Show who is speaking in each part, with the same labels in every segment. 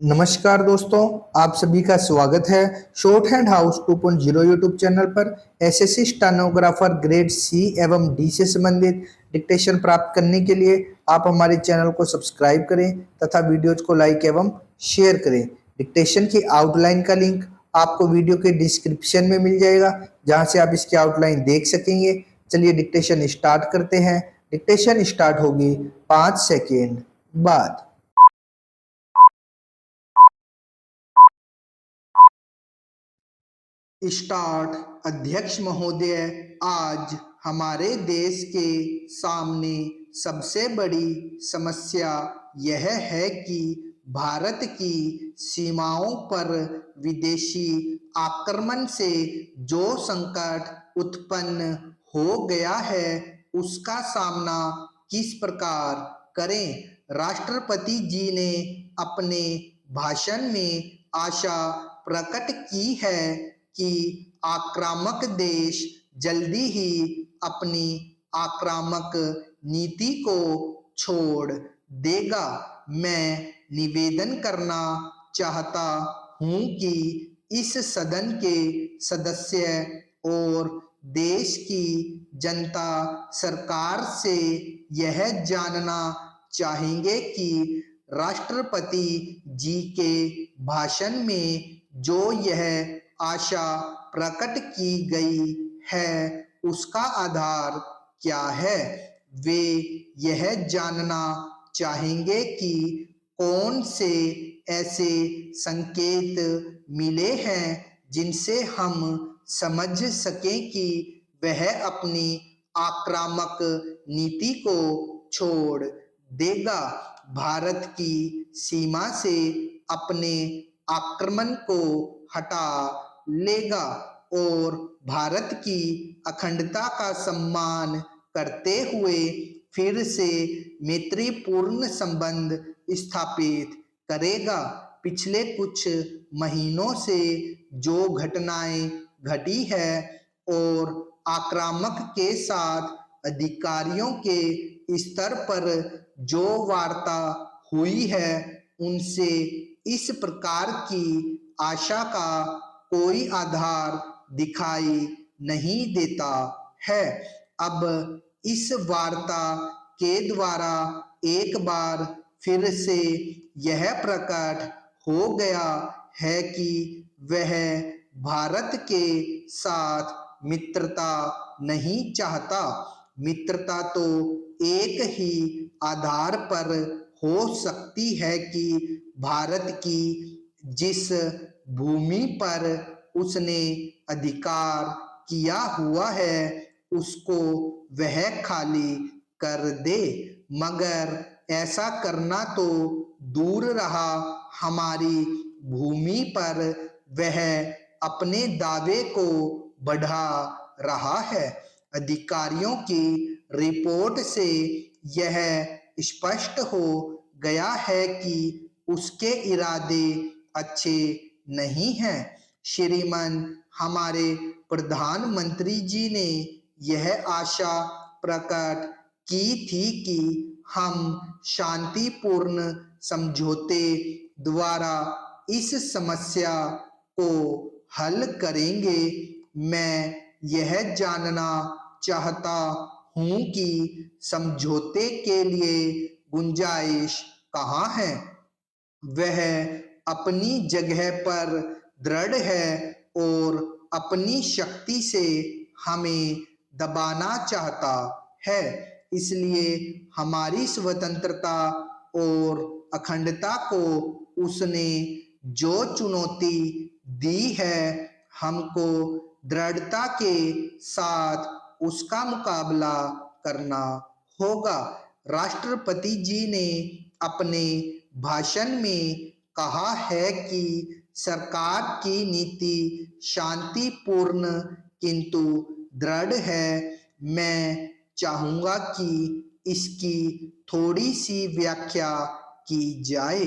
Speaker 1: नमस्कार दोस्तों, आप सभी का स्वागत है short hand house 2.0 YouTube channel पर। एसएससी स्टेनोग्राफर ग्रेड सी एवं डी से संबंधित डिक्टेशन प्राप्त करने के लिए आप हमारे चैनल को सब्सक्राइब करें तथा वीडियोज को लाइक एवं शेयर करें। डिक्टेशन की आउटलाइन का लिंक आपको वीडियो के डिस्क्रिप्शन में मिल जाएगा, जहां से आप इसकी आउटलाइन देख सकेंगे। चलिए डिक्टेशन स्टार्ट करते हैं। डिक्टेशन स्टार्ट होगी 5 सेकेंड बाद। स्टार्ट। अध्यक्ष महोदय, आज हमारे देश के सामने सबसे बड़ी समस्या यह है कि भारत की सीमाओं पर विदेशी आक्रमण से जो संकट उत्पन्न हो गया है उसका सामना किस प्रकार करें। राष्ट्रपति जी ने अपने भाषण में आशा प्रकट की है कि आक्रामक देश जल्दी ही अपनी आक्रामक नीति को छोड़ देगा। मैं निवेदन करना चाहता हूं कि इस सदन के सदस्य और देश की जनता सरकार से यह जानना चाहेंगे कि राष्ट्रपति जी के भाषण में जो यह आशा प्रकट की गई है उसका आधार क्या है। वे यह जानना चाहेंगे कि कौन से ऐसे संकेत मिले हैं जिनसे हम समझ सकें कि वह अपनी आक्रामक नीति को छोड़ देगा, भारत की सीमा से अपने आक्रमण को हटा लेगा और भारत की अखंडता का सम्मान करते हुए फिर से मैत्रीपूर्ण संबंध स्थापित करेगा। पिछले कुछ महीनों से जो घटनाएं घटी है और आक्रामक के साथ अधिकारियों के स्तर पर जो वार्ता हुई है उनसे इस प्रकार की आशा का कोई आधार दिखाई नहीं देता है। अब इस वार्ता के द्वारा एक बार फिर से यह प्रकट हो गया है कि वह भारत के साथ मित्रता नहीं चाहता। मित्रता तो एक ही आधार पर हो सकती है कि भारत की जिस भूमि पर उसने अधिकार किया हुआ है उसको वह खाली कर दे, मगर ऐसा करना तो दूर रहा, हमारी भूमि पर वह अपने दावे को बढ़ा रहा है। अधिकारियों की रिपोर्ट से यह स्पष्ट हो गया है कि उसके इरादे अच्छे नहीं हैं। श्रीमान हमारे प्रधानमंत्री जी ने यह आशा प्रकट की थी कि हम शांतिपूर्ण समझौते द्वारा इस समस्या को हल करेंगे। मैं यह जानना चाहता हूं कि समझौते के लिए गुंजाइश कहाँ है। वह अपनी जगह पर दृढ़ है और अपनी शक्ति से हमें दबाना चाहता है, इसलिए हमारी स्वतंत्रता और अखंडता को उसने जो चुनौती दी है हमको दृढ़ता के साथ उसका मुकाबला करना होगा। राष्ट्रपति जी ने अपने भाषण में कहा है कि सरकार की नीति शांतिपूर्ण किंतु दृढ़ है। मैं चाहूंगा कि इसकी थोड़ी सी व्याख्या की जाए।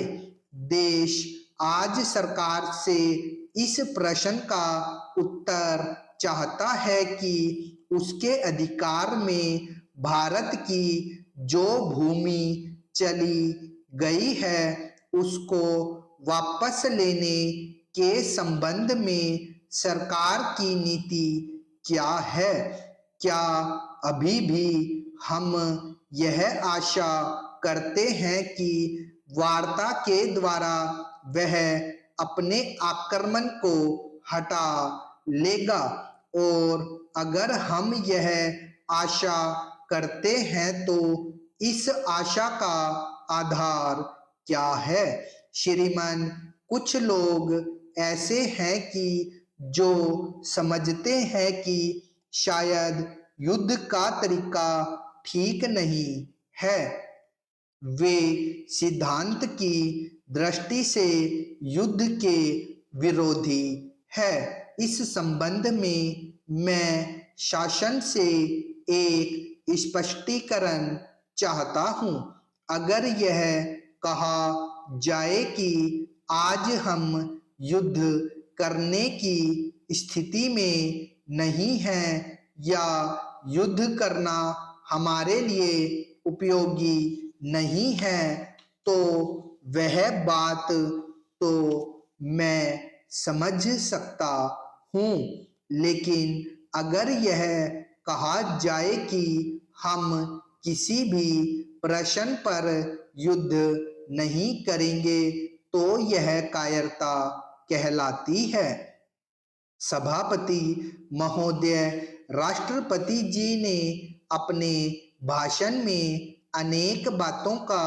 Speaker 1: देश आज सरकार से इस प्रश्न का उत्तर चाहता है कि उसके अधिकार में भारत की जो भूमि चली गई है उसको वापस लेने के संबंध में सरकार की नीति क्या है? क्या अभी भी हम यह आशा करते हैं कि वार्ता के द्वारा वह अपने आक्रमण को हटा लेगा? और अगर हम यह आशा करते हैं तो इस आशा का आधार क्या है? श्रीमान, कुछ लोग ऐसे हैं कि जो समझते हैं कि शायद युद्ध का तरीका ठीक नहीं है। वे सिद्धांत की दृष्टि से युद्ध के विरोधी है। इस संबंध में मैं शासन से एक स्पष्टीकरण चाहता हूं। अगर यह कहा जाए कि आज हम युद्ध करने की स्थिति में नहीं हैं या युद्ध करना हमारे लिए उपयोगी नहीं है, तो वह बात तो मैं समझ सकता हूँ। लेकिन अगर यह कहा जाए कि हम किसी भी प्रश्न पर युद्ध नहीं करेंगे तो यह कायरता कहलाती है। सभापति महोदय, राष्ट्रपति जी ने अपने भाषण में अनेक बातों का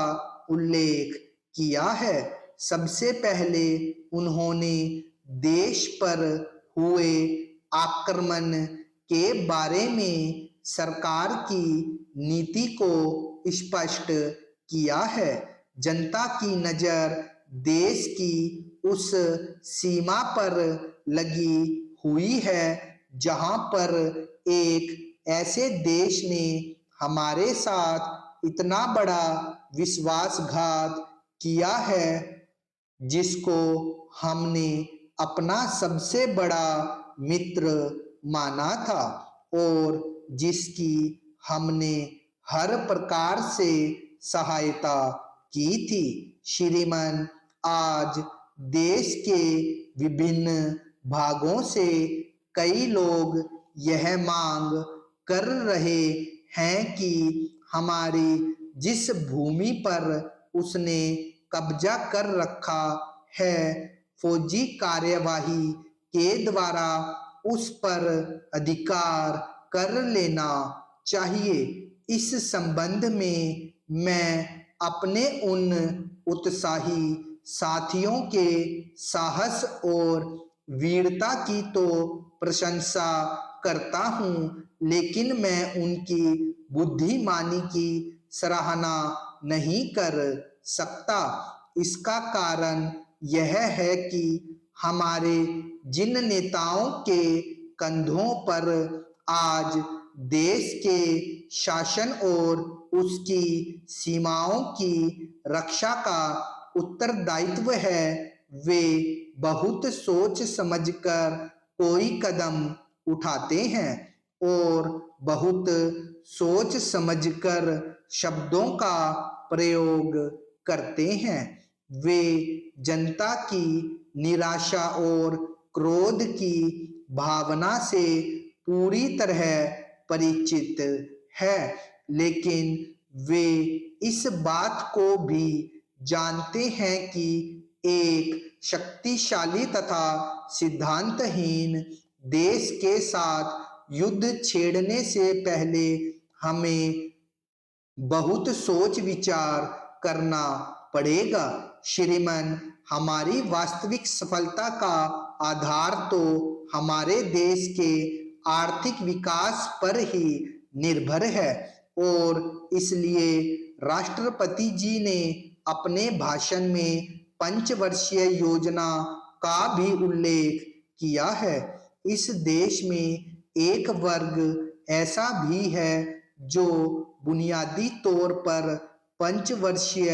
Speaker 1: उल्लेख किया है। सबसे पहले उन्होंने देश पर हुए आक्रमण के बारे में सरकार की नीति को स्पष्ट किया है। जनता की नजर देश की उस सीमा पर लगी हुई है जहां पर एक ऐसे देश ने हमारे साथ इतना बड़ा विश्वासघात किया है जिसको हमने अपना सबसे बड़ा मित्र माना था और जिसकी हमने हर प्रकार से सहायता की थी। श्रीमान, आज देश के विभिन्न भागों से कई लोग यह मांग कर रहे हैं कि हमारी जिस भूमि पर उसने कब्जा कर रखा है, फौजी कार्यवाही के द्वारा उस पर अधिकार कर लेना चाहिए। इस संबंध में मैं अपने उन उत्साही साथियों के साहस और वीरता की तो प्रशंसा करता हूँ, लेकिन मैं उनकी बुद्धिमानी की सराहना नहीं कर सकता। इसका कारण यह है कि हमारे जिन नेताओं के कंधों पर आज देश के शासन और उसकी सीमाओं की रक्षा का उत्तरदायित्व है, वे बहुत सोच समझकर कोई कदम उठाते हैं और बहुत सोच समझकर शब्दों का प्रयोग करते हैं। वे जनता की निराशा और क्रोध की भावना से पूरी तरह परिचित है, लेकिन वे इस बात को भी जानते हैं कि एक शक्तिशाली तथा सिद्धांतहीन देश के साथ युद्ध छेड़ने से पहले हमें बहुत सोच विचार करना पड़ेगा। श्रीमान, हमारी वास्तविक सफलता का आधार तो हमारे देश के आर्थिक विकास पर ही निर्भर है और इसलिए राष्ट्रपति जी ने अपने भाषण में पंचवर्षीय योजना का भी उल्लेख किया है। इस देश में एक वर्ग ऐसा भी है जो बुनियादी तौर पर पंचवर्षीय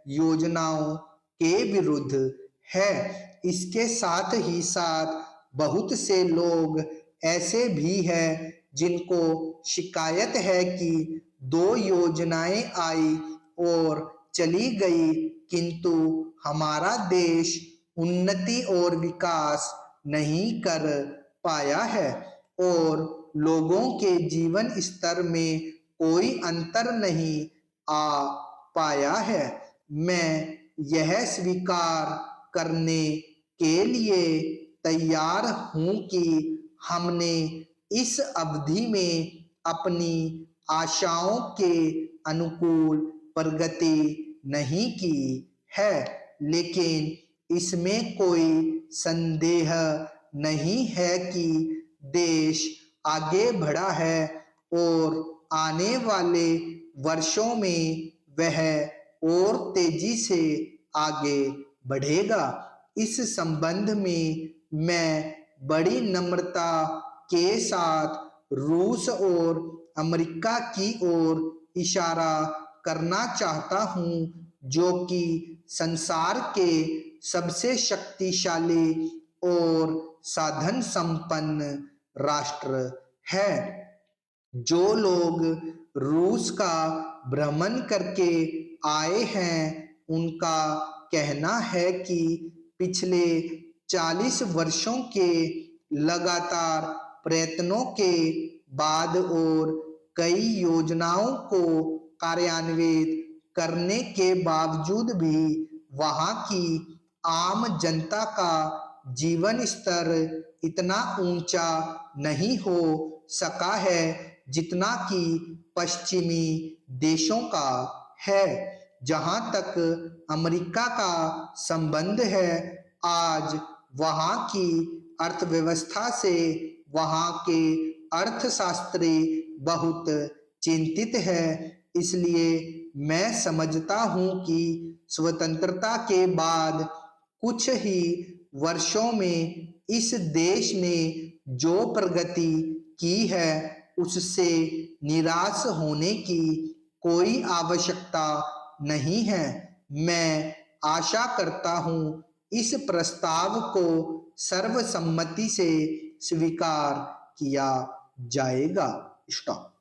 Speaker 1: योजनाओं के विरुद्ध है। इसके साथ ही साथ बहुत से लोग ऐसे भी हैं जिनको शिकायत है कि 2 योजनाएं आई और चली गई, किंतु हमारा देश उन्नति और विकास नहीं कर पाया है और लोगों के जीवन स्तर में कोई अंतर नहीं आ पाया है। मैं यह स्वीकार करने के लिए तैयार हूं कि हमने इस अवधि में अपनी आशाओं के अनुकूल प्रगति नहीं की है, लेकिन इसमें कोई संदेह नहीं है कि देश आगे बढ़ा है और आने वाले वर्षों में वह और तेजी से आगे बढ़ेगा। इस संबंध में मैं बड़ी नम्रता के साथ रूस और अमेरिका की ओर इशारा करना चाहता हूं, जो कि संसार के सबसे शक्तिशाली और साधन संपन्न राष्ट्र है। जो लोग रूस का भ्रमण करके आए हैं, उनका कहना है कि पिछले 40 वर्षों के लगातार प्रयत्नों के बाद और कई योजनाओं को कार्यान्वित करने के बावजूद भी वहां की आम जनता का जीवन स्तर इतना ऊंचा नहीं हो सका है जितना कि पश्चिमी देशों का है। जहां तक अमेरिका का संबंध है, आज वहां की अर्थव्यवस्था से वहां के अर्थशास्त्री बहुत चिंतित है। इसलिए मैं समझता हूं कि स्वतंत्रता के बाद कुछ ही वर्षों में इस देश ने जो प्रगति की है, उससे निराश होने की कोई आवश्यकता नहीं है। मैं आशा करता हूं इस प्रस्ताव को सर्वसम्मति से स्वीकार किया जाएगा। स्टॉप।